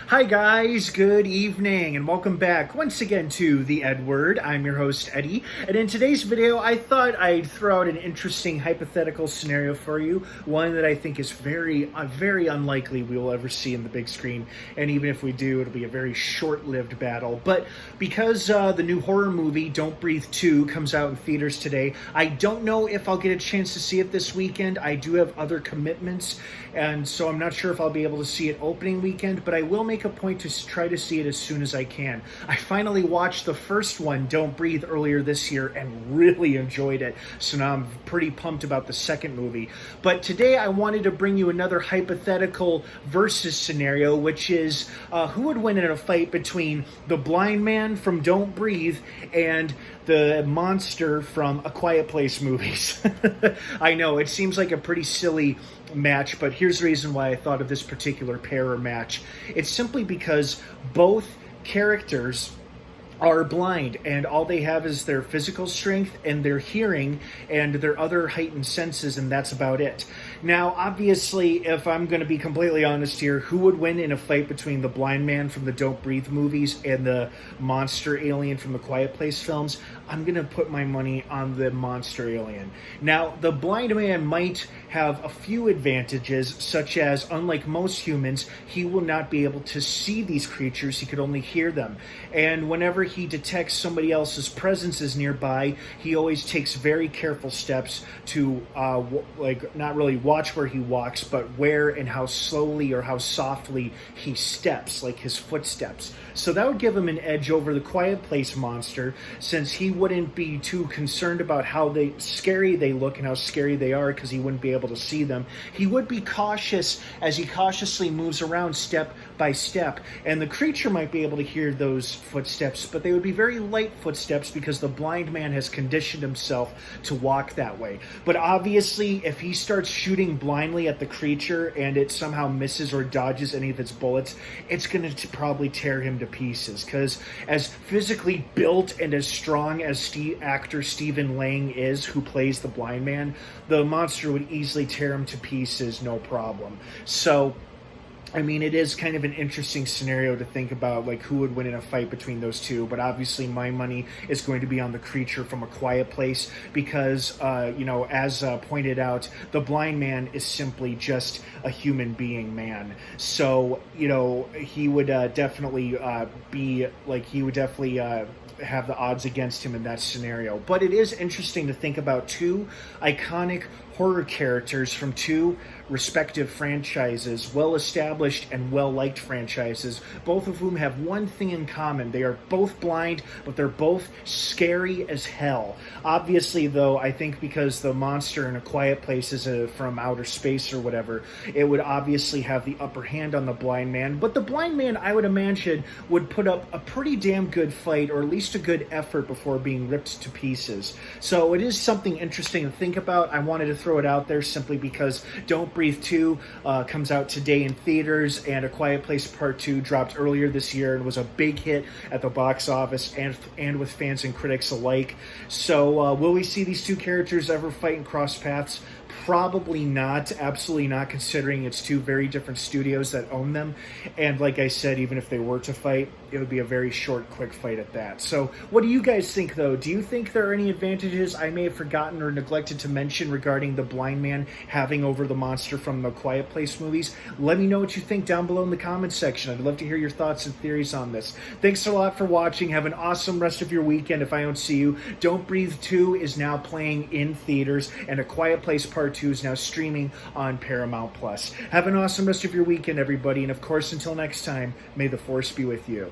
Hi guys, good evening and welcome back once again to the EdWord. I'm your host Eddie, and in today's video I thought I'd throw out an interesting hypothetical scenario for you, one that I think is very unlikely we will ever see in the big screen, and even if we do, it'll be a very short-lived battle. But because the new horror movie Don't Breathe 2 comes out in theaters today, I don't know if I'll get a chance to see it this weekend. I do have other commitments, and so I'm not sure if I'll be able to see it opening weekend, but I will make a point to try to see it as soon as I can. I finally watched the first one, Don't Breathe, earlier this year and really enjoyed it. So now I'm pretty pumped about the second movie. But today I wanted to bring you another hypothetical versus scenario, which is who would win in a fight between the blind man from Don't Breathe and the monster from A Quiet Place movies. I know, it seems like a pretty silly match, but here's the reason why I thought of this particular pair or match. It's simply because both characters are blind, and all they have is their physical strength and their hearing and their other heightened senses, and that's about it. Now, obviously, if I'm going to be completely honest here, who would win in a fight between the blind man from the Don't Breathe movies and the monster alien from the Quiet Place films? I'm going to put my money on the monster alien. Now, the blind man might have a few advantages, such as, unlike most humans, he will not be able to see these creatures, he could only hear them. And whenever he detects somebody else's presence is nearby, he always takes very careful steps to not really watch where he walks, but where and how slowly or how softly he steps, like his footsteps. So that would give him an edge over the Quiet Place monster, since he wouldn't be too concerned about how scary they look and how scary they are, because he wouldn't be able to see them. He would be cautious as he cautiously moves around step by step, and the creature might be able to hear those footsteps, but they would be very light footsteps because the blind man has conditioned himself to walk that way. But obviously, if he starts shooting blindly at the creature and it somehow misses or dodges any of its bullets, it's going to probably tear him to pieces, because as physically built and as strong as actor Stephen Lang is, who plays the blind man, the monster would easily tear him to pieces, no problem. So I mean, it is kind of an interesting scenario to think about, like who would win in a fight between those two. But obviously my money is going to be on the creature from A Quiet Place because, as pointed out, the blind man is simply just a human being man. So, he would definitely have the odds against him in that scenario. But it is interesting to think about two iconic horror characters from two respective franchises, well-established and well-liked franchises, both of whom have one thing in common. They are both blind, but they're both scary as hell. Obviously, though, I think because the monster in A Quiet Place is from outer space or whatever, it would obviously have the upper hand on the blind man. But the blind man, I would imagine, would put up a pretty damn good fight, or at least a good effort, before being ripped to pieces. So it is something interesting to think about. I wanted to throw it out there simply because Don't Breathe 2 comes out today in theaters, and A Quiet Place Part 2 dropped earlier this year and was a big hit at the box office and with fans and critics alike. So will we see these two characters ever fight and cross paths? Probably not, absolutely not, considering it's two very different studios that own them. And like I said, even if they were to fight, it would be a very short, quick fight at that. So what do you guys think, though? Do you think there are any advantages I may have forgotten or neglected to mention regarding the blind man having over the monster from the Quiet Place movies? Let me know what you think down below in the comments section. I'd love to hear your thoughts and theories on this. Thanks a lot for watching. Have an awesome rest of your weekend if I don't see you. Don't Breathe 2 is now playing in theaters, and A Quiet Place Part 2 is now streaming on Paramount+. Have an awesome rest of your weekend, everybody, and of course, until next time, may the Force be with you.